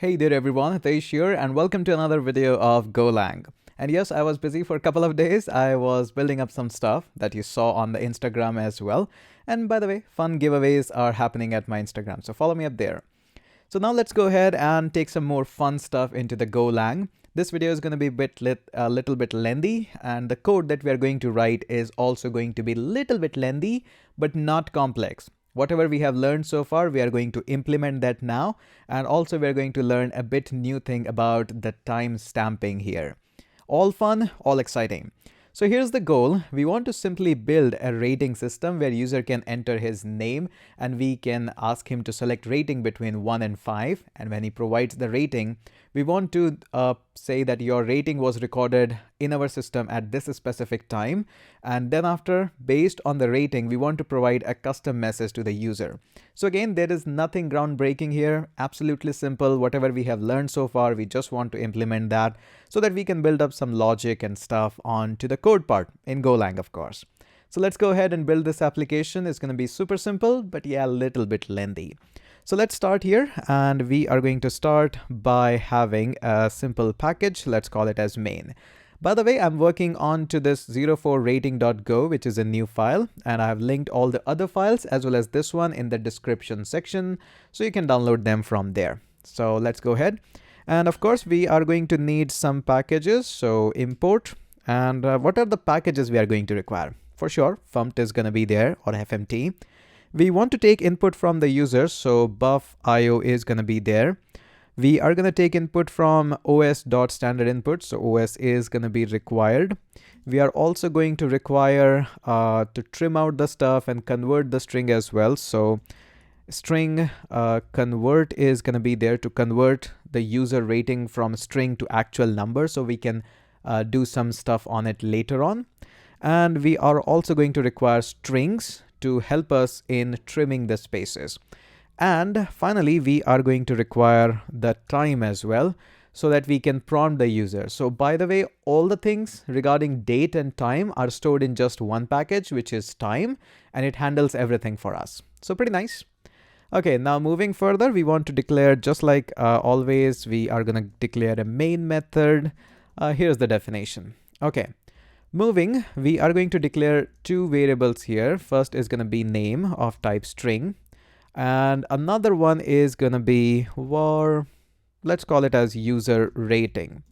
Hey there everyone, Hitesh here and welcome to another video of golang. And yes, I was busy for a couple of days. I was building up some stuff that you saw on the Instagram as well. And by the way, fun giveaways are happening at my Instagram, so follow me up there. So now let's go ahead and take some more fun stuff into the golang. This video is going to be a little bit lengthy, and the code that we are going to write is also going to be a little bit lengthy, but not complex. Whatever we have learned so far, we are going to implement that now. And also we're going to learn a bit new thing about the time stamping here. All fun, all exciting. So here's the goal. We want to simply build a rating system where user can enter his name and we can ask him to select rating between 1 and 5. And when he provides the rating, we want to say that your rating was recorded in our system at this specific time. And then after, based on the rating, we want to provide a custom message to the user. So again, there is nothing groundbreaking here. Absolutely simple. Whatever we have learned so far, we just want to implement that so that we can build up some logic and stuff onto the code part in Golang, of course. So let's go ahead and build this application. It's going to be super simple, but yeah, a little bit lengthy. So let's start here, and we are going to start by having a simple package. Let's call it as main. By the way, I'm working on to this 04rating.go, which is a new file, and I've linked all the other files as well as this one in the description section, so you can download them from there. So let's go ahead. And of course, we are going to need some packages. So import, and what are the packages we are going to require? For sure, FMT is going to be there, or FMT. We want to take input from the user, so buff.io is going to be there. We are going to take input from os.standardInput, so os is going to be required. We are also going to require to trim out the stuff and convert the string as well. So string convert is going to be there to convert the user rating from string to actual number, so we can do some stuff on it later on. And we are also going to require strings to help us in trimming the spaces. And finally, we are going to require the time as well so that we can prompt the user. So by the way, all the things regarding date and time are stored in just one package, which is time, and it handles everything for us. So pretty nice. Okay, now moving further, we want to declare, just like always, we are going to declare a main method. Here's the definition. Okay. Moving, we are going to declare two variables here. First is going to be name of type string, and another one is going to be var, let's call it as user rating.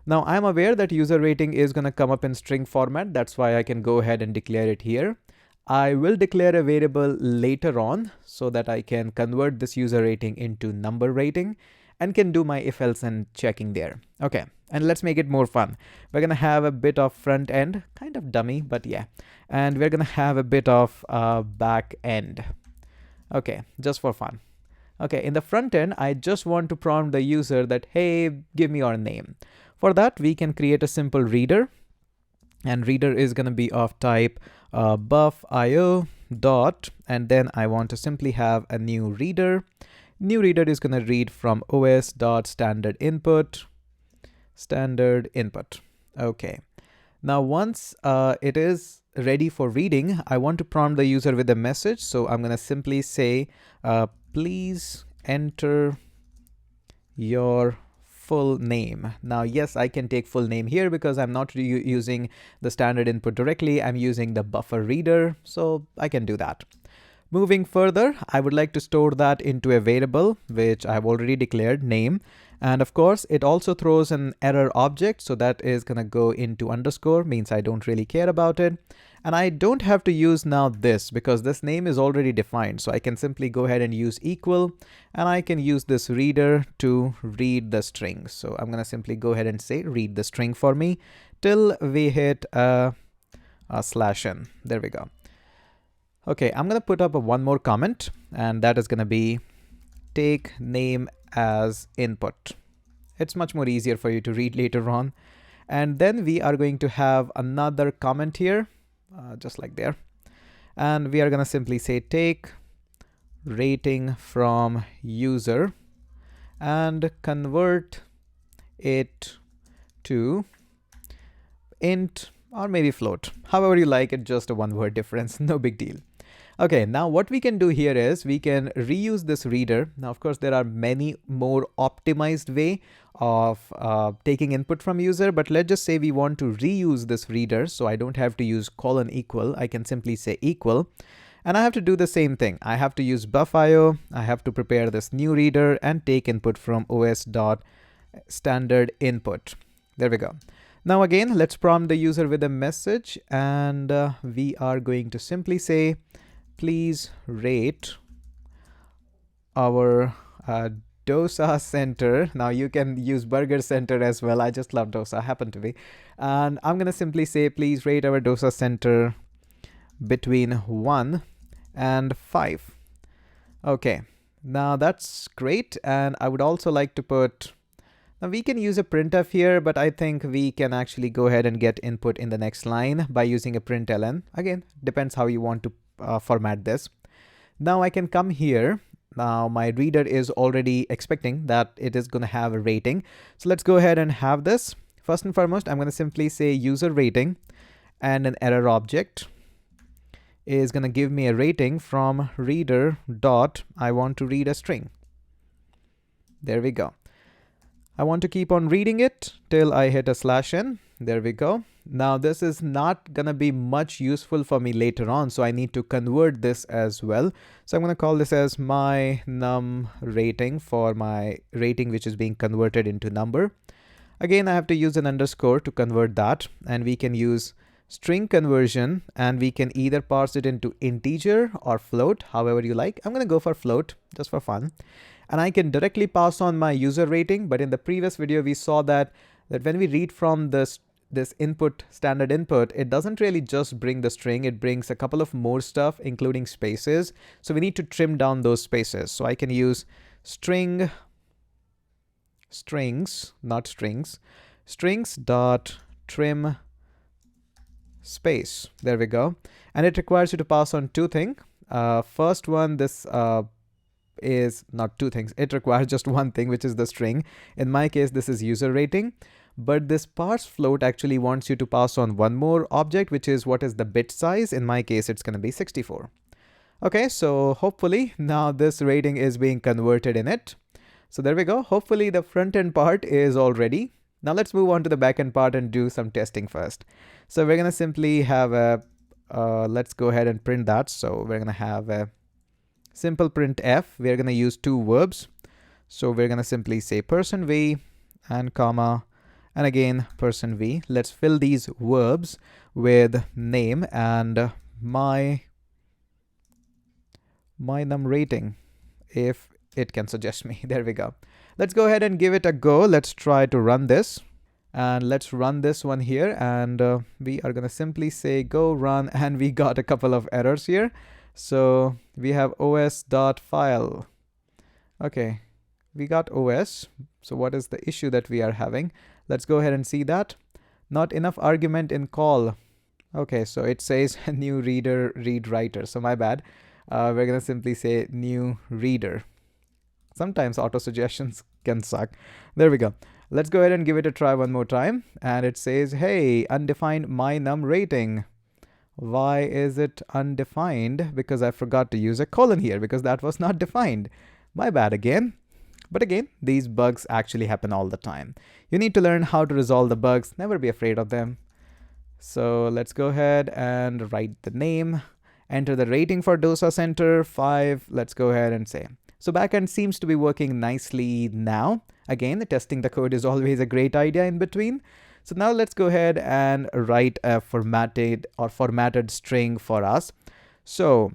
Now I'm aware that user rating is going to come up in string format. That's why I can go ahead and declare it here. I will declare a variable later on so that I can convert this user rating into number rating and can do my if else and checking there. Okay. And let's make it more fun. We're going to have a bit of front end, kind of dummy, but yeah. And we're going to have a bit of back end. Okay, just for fun. Okay, in the front end, I just want to prompt the user that, hey, give me your name. For that, we can create a simple reader. And reader is going to be of type buff.io dot. And then I want to simply have a new reader. New reader is going to read from os.standardInput. Standard input. Okay. Now once it is ready for reading, I want to prompt the user with a message. So I'm going to simply say, please enter your full name. Now, yes, I can take full name here because I'm not using the standard input directly. I'm using the buffer reader, so I can do that. Moving further, I would like to store that into a variable, which I've already declared, name. And of course, it also throws an error object. So that is going to go into underscore, means I don't really care about it. And I don't have to use now this because this name is already defined. So I can simply go ahead and use equal, and I can use this reader to read the string. So I'm going to simply go ahead and say read the string for me till we hit a /n. There we go. Okay, I'm going to put up one more comment, and that is going to be take name as input. It's much more easier for you to read later on. And then we are going to have another comment here, just like there. And we are going to simply say take rating from user and convert it to int or maybe float. However you like it, just a one word difference, no big deal. Okay, now what we can do here is we can reuse this reader. Now, of course, there are many more optimized way of taking input from user, but let's just say we want to reuse this reader. So I don't have to use colon equal. I can simply say equal. And I have to do the same thing. I have to use buff.io. I have to prepare this new reader and take input from os.standard input. There we go. Now again, let's prompt the user with a message, and we are going to simply say, please rate our dosa center. Now you can use burger center as well. I just love dosa, happen to be. And I'm going to simply say, please rate our dosa center between 1 and 5. Okay, now that's great. And I would also like to put, now we can use a printf here, but I think we can actually go ahead and get input in the next line by using a println. Again, depends how you want to format this. Now I can come here. Now my reader is already expecting that it is going to have a rating. So let's go ahead and have this. First and foremost, I'm going to simply say user rating, and an error object is going to give me a rating from reader dot I want to read a string. There we go. I want to keep on reading it till I hit a /n. There we go. Now this is not going to be much useful for me later on, so I need to convert this as well. So I'm going to call this as my num rating for my rating, which is being converted into number. Again, I have to use an underscore to convert that, and we can use string conversion, and we can either parse it into integer or float, however you like. I'm going to go for float just for fun. And I can directly pass on my user rating, but in the previous video we saw that when we read from this input, standard input, it doesn't really just bring the string, it brings a couple of more stuff, including spaces. So we need to trim down those spaces. So I can use strings, not strings, strings dot trim space. There we go. And it requires you to pass on two things. First one, this is not two things. It requires just one thing, which is the string. In my case, this is user rating. But this parse float actually wants you to pass on one more object, which is what is the bit size. In my case, it's going to be 64. Okay, so hopefully now this rating is being converted in it. So there we go. Hopefully the front end part is all ready. Now let's move on to the back end part and do some testing first. So we're going to simply have a, let's go ahead and print that. So we're going to have a simple printf. We're going to use two verbs. So we're going to simply say %v and comma, and again %v. Let's fill these verbs with name and my num rating, if it can suggest me. There we go. Let's go ahead and give it a go. Let's try to run this, and let's run this one here, and we are going to simply say go run, and we got a couple of errors here. So we have os.file. Okay, we got os. So what is the issue that we are having? Let's go ahead and see that. Not enough argument in call. Okay, so it says new reader read writer. So my bad. We're going to simply say new reader. Sometimes auto suggestions can suck. There we go. Let's go ahead and give it a try one more time. And it says, hey, undefined my num rating. Why is it undefined? Because I forgot to use a colon here, because that was not defined. My bad again. But again, these bugs actually happen all the time. You need to learn how to resolve the bugs. Never be afraid of them. So let's go ahead and write the name. Enter the rating for dosa center 5. Let's go ahead and say. So backend seems to be working nicely now. Again, testing the code is always a great idea in between. So now let's go ahead and write a formatted string for us. So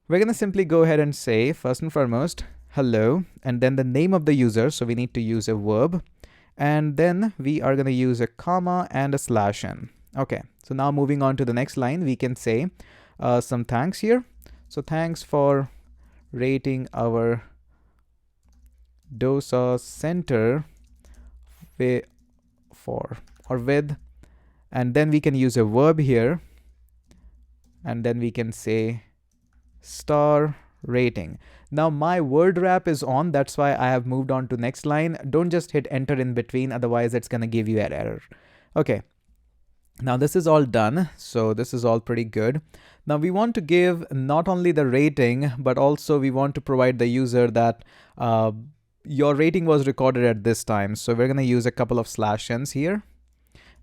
we're going to simply go ahead and say, first and foremost, hello, and then the name of the user. So we need to use a verb, and then we are going to use a comma and a /n. Okay, so now moving on to the next line, we can say some thanks here. So thanks for rating our dosa center with, and then we can use a verb here, and then we can say star rating. Now my word wrap is on, that's why I have moved on to next line. Don't just hit enter in between, otherwise it's going to give you an error. Okay, Now this is all done, so this is all pretty good. Now we want to give not only the rating, but also we want to provide the user that your rating was recorded at this time. So we're going to use a couple of /n's here.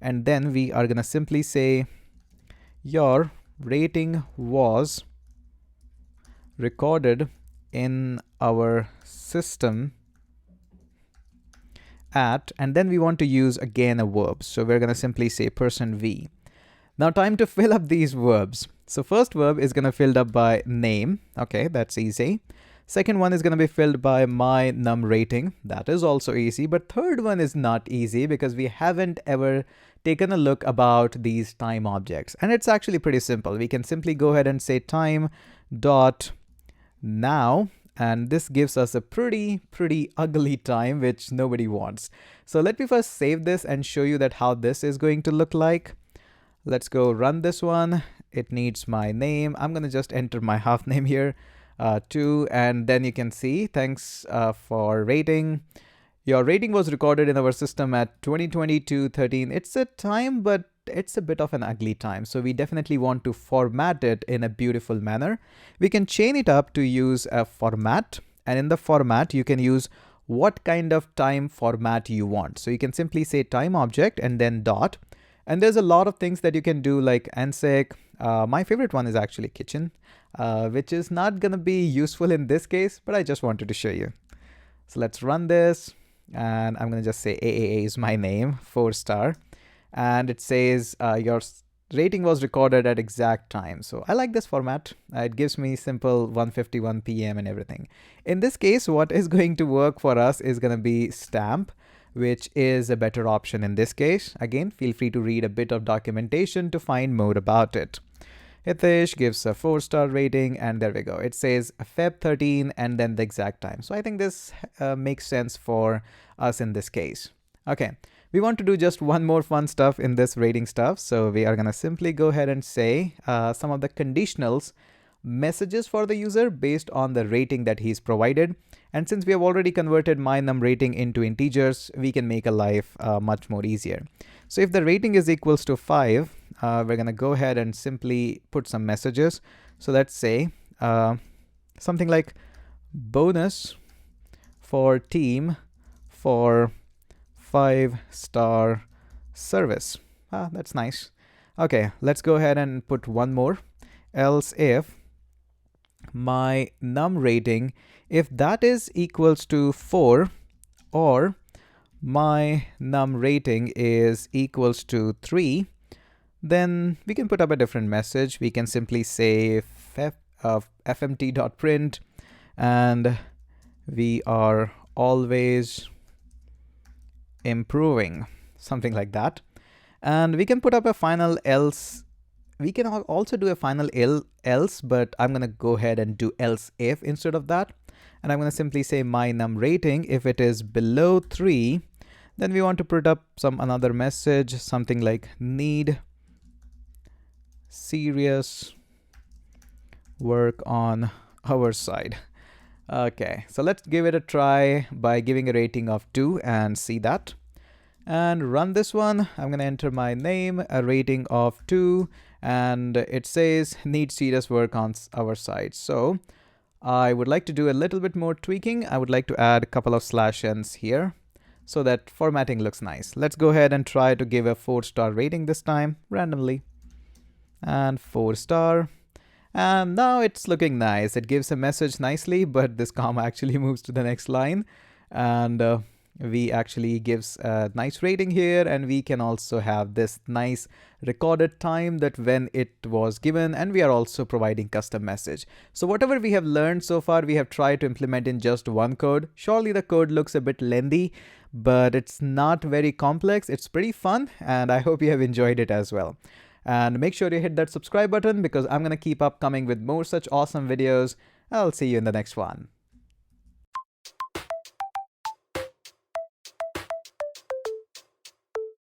And then we are going to simply say your rating was recorded in our system at, and then we want to use again a verb. So we're going to simply say %v. Now time to fill up these verbs. So first verb is going to filled up by name. Okay, that's easy. Second one is going to be filled by my num rating. That is also easy. But third one is not easy because we haven't ever taken a look about these time objects. And it's actually pretty simple. We can simply go ahead and say time dot now. And this gives us a pretty ugly time, which nobody wants. So let me first save this and show you that how this is going to look like. Let's go run this one. It needs my name. I'm going to just enter my half name here, 2. And then you can see, thanks for rating. Your rating was recorded in our system at 2022-13. It's a time, but it's a bit of an ugly time. So we definitely want to format it in a beautiful manner. We can chain it up to use a format. And in the format, you can use what kind of time format you want. So you can simply say time object and then dot. And there's a lot of things that you can do like ansec. My favorite one is actually kitchen, which is not going to be useful in this case, but I just wanted to show you. So let's run this. And I'm going to just say AAA is my name, 4-star. And it says your rating was recorded at exact time. So I like this format. It gives me simple 1:51 p.m. and everything. In this case, what is going to work for us is going to be stamp, which is a better option in this case. Again, feel free to read a bit of documentation to find more about it. Hitesh gives a 4-star rating, and there we go. It says Feb 13 and then the exact time. So I think this makes sense for us in this case. Okay, we want to do just one more fun stuff in this rating stuff. So we are going to simply go ahead and say some of the conditionals messages for the user based on the rating that he's provided. And since we have already converted my num rating into integers, we can make a life much more easier. So if the rating is equals to 5, we're going to go ahead and simply put some messages. So let's say something like bonus for team for 5-star service. That's nice. Okay, let's go ahead and put one more. Else if my num rating, if that is equals to 4, or my num rating is equals to 3, then we can put up a different message. We can simply say fmt.print, and we are always improving, something like that. And we can put up a final else. We can also do a final else, but I'm going to go ahead and do else if instead of that. And I'm going to simply say my num rating, if it is below 3, then we want to put up another message, something like need serious work on our side. Okay, so let's give it a try by giving a rating of 2 and see that. And run this one. I'm going to enter my name, a rating of 2, and it says need serious work on our side. So I would like to do a little bit more tweaking. I would like to add a couple of /n's here so that formatting looks nice. Let's go ahead and try to give a 4-star rating this time randomly. And 4-star. And now it's looking nice. It gives a message nicely, but this comma actually moves to the next line. And we actually gives a nice rating here, and we can also have this nice recorded time that when it was given, and we are also providing custom message. So whatever we have learned so far, we have tried to implement in just one code. Surely the code looks a bit lengthy, but it's not very complex. It's pretty fun, and I hope you have enjoyed it as well. And make sure you hit that subscribe button because I'm going to keep up coming with more such awesome videos. I'll see you in the next one.